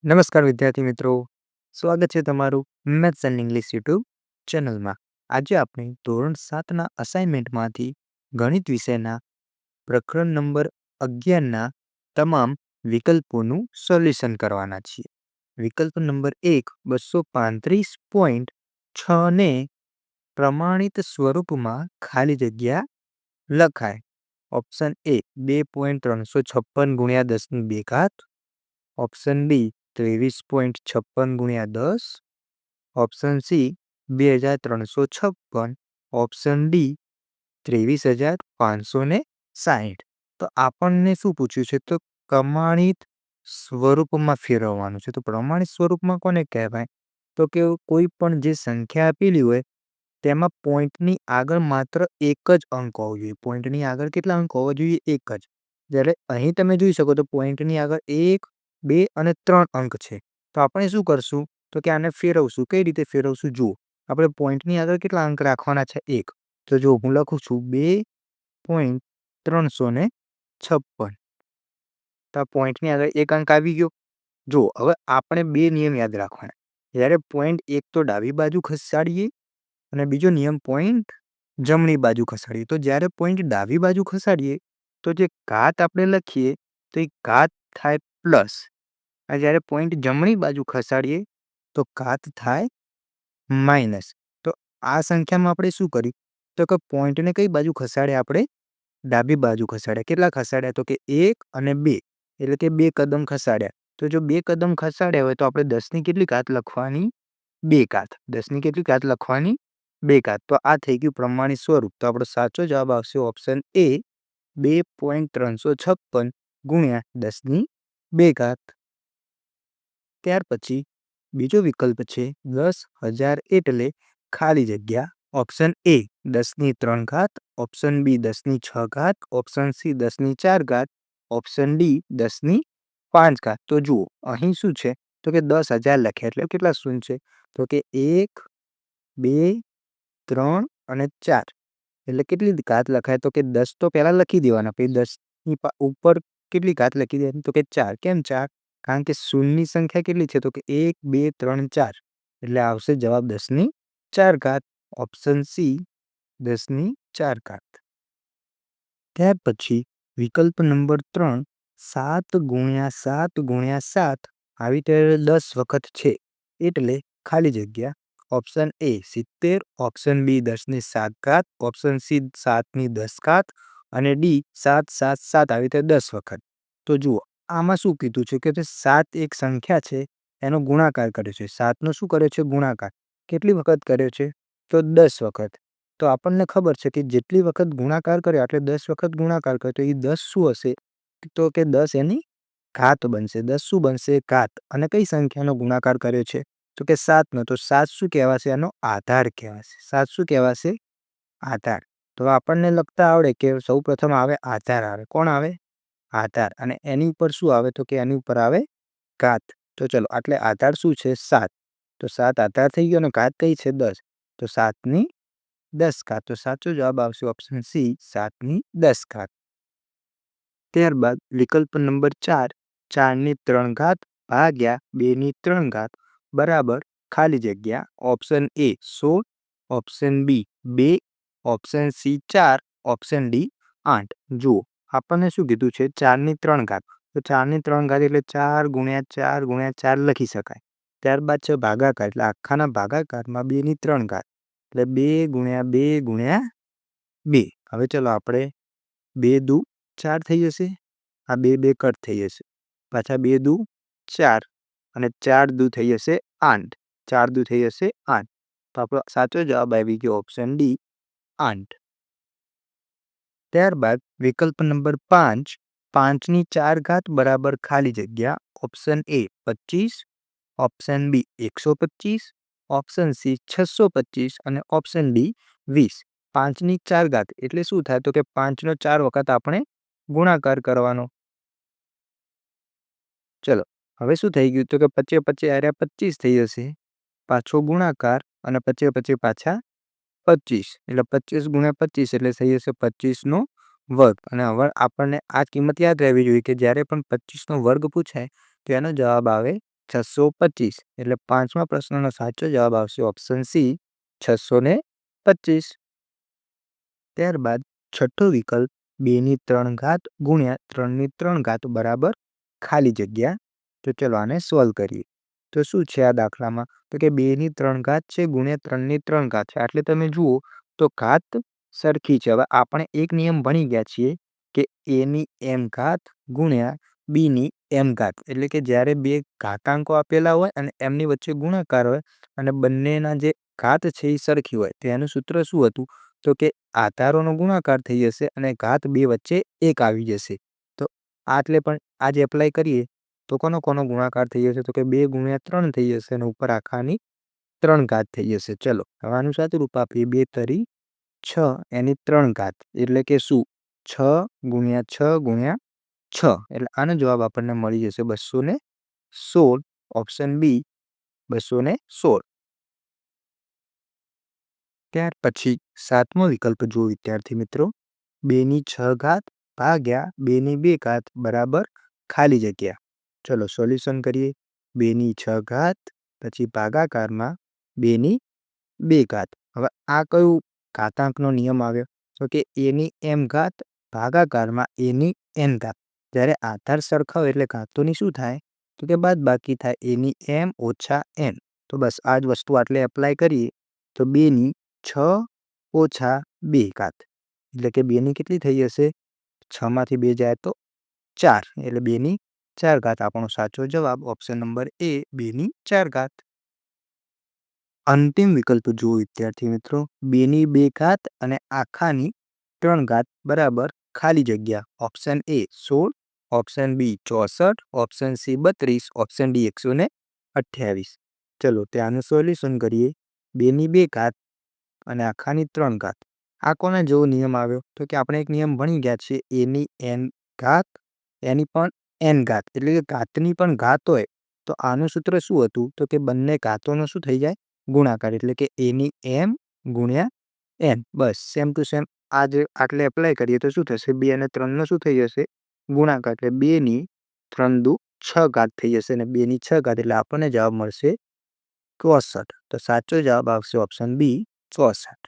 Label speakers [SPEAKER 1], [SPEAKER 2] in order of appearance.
[SPEAKER 1] નમસ્કાર વિદ્યાર્થી મિત્રો, સ્વાગત છે તમારું મેથ્સ એન્ડ ઇંગ્લિશ યુટ્યુબ ચેનલમાં. આજે આપણે ધોરણ 7ના અસાઇનમેન્ટમાંથી ગણિત વિષયના પ્રકરણ નંબર 11ના તમામ વિકલ્પોનું સોલ્યુશન કરવાના છીએ. વિકલ્પ નંબર 1 235.6 ને પ્રમાણિત સ્વરૂપમાં ખાલી જગ્યા લખાય. ઓપ્શન એ 2.356 ગુણ્યા 10 ઘાત. ઓપ્શન બી 23.56 ગુણ્યા 10. Option C 2356. Option D 23,560. તો આપણને શું પૂછ્યું છે? તો પ્રમાણિત સ્વરૂપમાં ફેરવવાનું છે. તો પ્રમાણિત સ્વરૂપમાં કોને કહેવાય? તો કે કોઈ પણ જે સંખ્યા આપેલી હોય તેમાં પોઈન્ટની આગળ માત્ર એક જ અંક હોવો જોઈએ. પોઈન્ટની આગળ કેટલા અંક હોવા જોઈએ? એક જ. જ્યારે અહીં તમે જોઈ શકો તો પોઈન્ટની આગળ 1, 2 અને 3 અંક છે. તો આપણે શું કરશું? તો કે આને ફેરવશું. કઈ રીતે ફેરવશું? જુઓ, આપણે પોઈન્ટની આગળ કેટલા અંક રાખવાના છે? 1. તો જો હું લખું છું 2.356. તો આ પોઈન્ટની આગળ એક અંક આવી ગયો. જો હવે આપણે બે નિયમ યાદ રાખવાના. જ્યારે પોઈન્ટ એક તો ડાબી બાજુ ખસાડીએ અને બીજો નિયમ પોઈન્ટ જમણી બાજુ ખસાડીએ. તો જ્યારે પોઈન્ટ ડાબી બાજુ ખસાડીએ તો જે ઘાત આપણે લખીએ તો એ ઘાત થાય પ્લસ. અને જ્યારે પોઈન્ટ જમણી બાજુ ખસાડીએ તો ઘાત થાય માઇનસ. તો આ સંખ્યામાં આપણે શું કર્યું? તો કે પોઈન્ટને કઈ બાજુ ખસાડ્યા? આપણે ડાબી બાજુ ખસાડ્યા. કેટલા ખસાડ્યા? તો કે 1 અને 2, એટલે કે 2 કદમ ખસાડ્યા. તો જો 2 કદમ ખસાડ્યા હોય તો આપણે 10ની કેટલી ઘાત લખવાની? 2 ઘાત. 10ની કેટલી ઘાત લખવાની? 2 ઘાત. તો આ થઈ ગયું પ્રમાણિત સ્વરૂપ. તો આપણો સાચો જવાબ આવશે ઓપ્શન એ 2.356 ગુણ્યા 10ની 2 ઘાત. ત્યાર પછી બીજો વિકલ્પ છે 10,000 એટલે ખાલી જગ્યા. ઓપ્શન એ 10ની 3 ઘાત. ઓપ્શન બી 10ની 6 ઘાત. ઓપ્શન સી 10ની 4 ઘાત. ઓપ્શન ડી 10ની 5 ઘાત. તો જુઓ અહીં શું છે? તો કે 10,000 લખ્યા એટલે કેટલા શૂન્ય છે? તો કે 1, 2, 3 અને 4. એટલે કેટલી ઘાત લખાય? તો કે 10 તો પહેલાં લખી દેવાના. પછી 10ની ઉપર કેટલી ઘાત લખી દેવાની? તો કે 4. કેમ 4? કારણ કે શૂન્યની સંખ્યા કેટલી છે? તો કે 1, 2, 3, 4. એટલે આવશે જવાબ 10ની 4 ઘાત. ઓપ્શન સી 10ની 4 ઘાત. ત્યાર પછી વિકલ્પ નંબર 3 7 ગુણ્યા 7 ગુણ્યા 7 આવી રીતે 10 વખત છે એટલે ખાલી જગ્યા. ઓપ્શન એ 70. ઓપ્શન બી 10ની 7 ઘાત. ઓપ્શન સી 7ની 10 ઘાત અને ડી 7, 7, 7 આવી રીતે 10 વખત. તો જુઓ આમાં શું કીધું છે કે 7 એક સંખ્યા છે, એનો ગુણાકાર કર્યો છે. 7નો શું કર્યો છે? ગુણાકાર. કેટલી વખત કર્યો છે? તો 10 વખત. તો આપણને ખબર છે કે જેટલી વખત ગુણાકાર કર્યો એટલે 10 વખત ગુણાકાર કર્યો તો એ 10 શું હશે? તો કે 10 એની ઘાત બનશે. 10 શું બનશે? ઘાત. અને કઈ સંખ્યાનો ગુણાકાર કર્યો છે? તો કે 7નો. તો 7 શું કહેવાશે? એનો આધાર કહેવાશે. 7 શું કહેવાશે? આધાર. તો આપણને લખતા આવડે કે સૌ પ્રથમ આવે આધાર આવે. કોણ આવે? આધાર. અને એની ઉપર શું આવે? તો કે એની ઉપર આવે ઘાત. તો ચલો એટલે આધાર શું છે? 7. તો 7 આધાર થઈ ગયો અને ઘાત કઈ છે? 10. તો 7ની 10 ઘાત. તો સાચો જવાબ આવશે ઓપ્શન સી 7ની 10 ઘાત. ત્યારબાદ વિકલ્પ નંબર 4 4ની 3 ઘાત ભાગ્યા 2ની 3 ઘાત બરાબર ખાલી જગ્યા. Option A 16. Option B 2. Option C 4. Option D 8. જુઓ આપણને શું કીધું છે? 4ની 3 ઘાત. તો 4ની 3 ઘાત એટલે 4 ગુણ્યા 4 ગુણ્યા 4 લખી શકાય. ત્યારબાદ છે ભાગાકાર એટલે આખાના ભાગાકારમાં 2ની 3 ઘાત એટલે 2 ગુણ્યા 2 ગુણ્યા 2. હવે ચલો આપણે 2 દુ 4 થઈ જશે. આ 2 2 કટ થઈ જશે. પાછા 2 દુ 4 અને 4 દુ થઈ જશે 8. 4 દુ થઈ જશે 8. તો આપણો સાચો જવાબ આવી ગયો ઓપ્શન ડી 8. ત્યારબાદ વિકલ્પ નંબર 5 5ની 4 ઘાત બરાબર ખાલી જગ્યા. Option A 25. Option B 125. Option C 625 અને ઓપ્શન ડી 20. 5ની 4 ઘાત એટલે શું થાય? તો કે 5નો 4 વખત આપણે ગુણાકાર કરવાનો. ચલો હવે શું થઈ ગયું? તો કે 25 25 આર્યા 25 થઈ જશે. પાછો ગુણાકાર અને 25 25 પાછા 25 એટલે 25 ગુણ્યા 25 એટલે થઈ જશે 25નો વર્ગ. અને હવે આપણને આ કિંમત યાદ રહેવી જોઈએ કે જ્યારે પણ 25નો વર્ગ પૂછાય તો એનો જવાબ આવે 625 એટલે પાંચમા પ્રશ્નનો સાચો જવાબ આવશે ઓપ્શન સી 625. ત્યારબાદ છઠ્ઠો વિકલ્પ 2 ની 3 ઘાત ગુણ્યા 3 ની 3 ઘાત બરાબર ખાલી જગ્યા. તો ચલો આને સોલ્વ કરીએ. તો શું છે આ દાખલામાં? તો કે 2 ની 3 ઘાત છે ગુણ્યા 3 ની 3 ઘાત છે. એટલે તમે જુઓ તો ઘાત સરખી છે. હવે આપણે એક નિયમ ભણી ગયા છીએ કે એની m ઘાત ગુણ્યા બીની m ઘાત. એટલે કે જ્યારે બે ઘાતાંકો આપેલા હોય અને એમની વચ્ચે ગુણાકાર હોય અને બંનેના જે ઘાત છે એ સરખી હોય તો એનું સૂત્ર શું હતું? તો કે આધારોનો ગુણાકાર થઈ જશે અને ઘાત બે વચ્ચે 1 આવી જશે. તો આટલે પણ આજે એપ્લાય કરીએ તો કોનો ગુણાકાર થઈ જશે? તો કે 2 ગુણ્યા 3 થઈ જશે અને ઉપર આખાની 3 ઘાત થઈ જશે. ચલો હવે આનું સાચું રૂપ આપીએ. 2 તરી 6 એની 3 ઘાત એટલે કે શું? 6 ગુણ્યા 6 ગુણ્યા 6 એટલે આનો જવાબ આપણને મળી જશે 216. Option B 216. ત્યાર પછી સાતમો વિકલ્પ જુઓ વિદ્યાર્થી મિત્રો. 2 ની 6 ઘાત ભાગ્યા 2 ની 2 ઘાત બરાબર ખાલી જગ્યા. ચલો સોલ્યુશન કરીએ. 2 ની 6 ઘાત પછી ભાગાકારમાં 2 ની 2 ઘાત. હવે આ કયું ઘાતાંકનો નિયમ આવ્યો? તો કે એની m ઘાત ભાગાકારમાં એની n ઘાત. જ્યારે આધાર સરખા હોય એટલે ઘાતોની શું થાય? તો કે બાદબાકી થાય. એની m ઓછા n. તો બસ આ જ વસ્તુ આટલે એપ્લાય કરીએ તો 2 ની 6 ઓછા 2 ઘાત એટલે કે 2ની કેટલી થઈ જશે? 6માંથી 2 જાય તો 4 એટલે 2 ની 4 ઘાત આપણો સાચો જવાબ. ઓપ્શન નંબર એ 2 ની 4 ઘાત. અંતિમ વિકલ્પ જુઓ વિદ્યાર્થી મિત્રો. 2 ની 2 ઘાત અને આખાની 3 ઘાત બરાબર ખાલી જગ્યા. Option A 16, option B 64, option C 32, option D 128. ચલો ત્યાંનું સોલ્યુશન કરીએ. 2 ની 2 ઘાત અને આખાની 3 ઘાત. આ કોના જેવો નિયમ આવ્યો? તો કે આપણે એક નિયમ ભણી ગયા છીએ એની n ઘાત એની પણ n ઘાત એટલે કે ઘાતની પણ ઘાત હોય તો આનું સૂત્ર શું હતું? તો કે બંને ઘાતોનો શું થઈ જાય? ગુણાકાર. એટલે કે એની m ગુણ્યા n. બસ સેમ ટુ સેમ આ જે આટલે એપ્લાય કરીએ તો શું થશે? 2 અને 3નો શું થઈ જશે? ગુણાકાર. એટલે 2 ની 3 દુ 6 ઘાત થઈ જશે અને 2 ની 6 ઘાત એટલે આપણને જવાબ મળશે 64. તો સાચો જવાબ આવશે ઓપ્શન બી 64.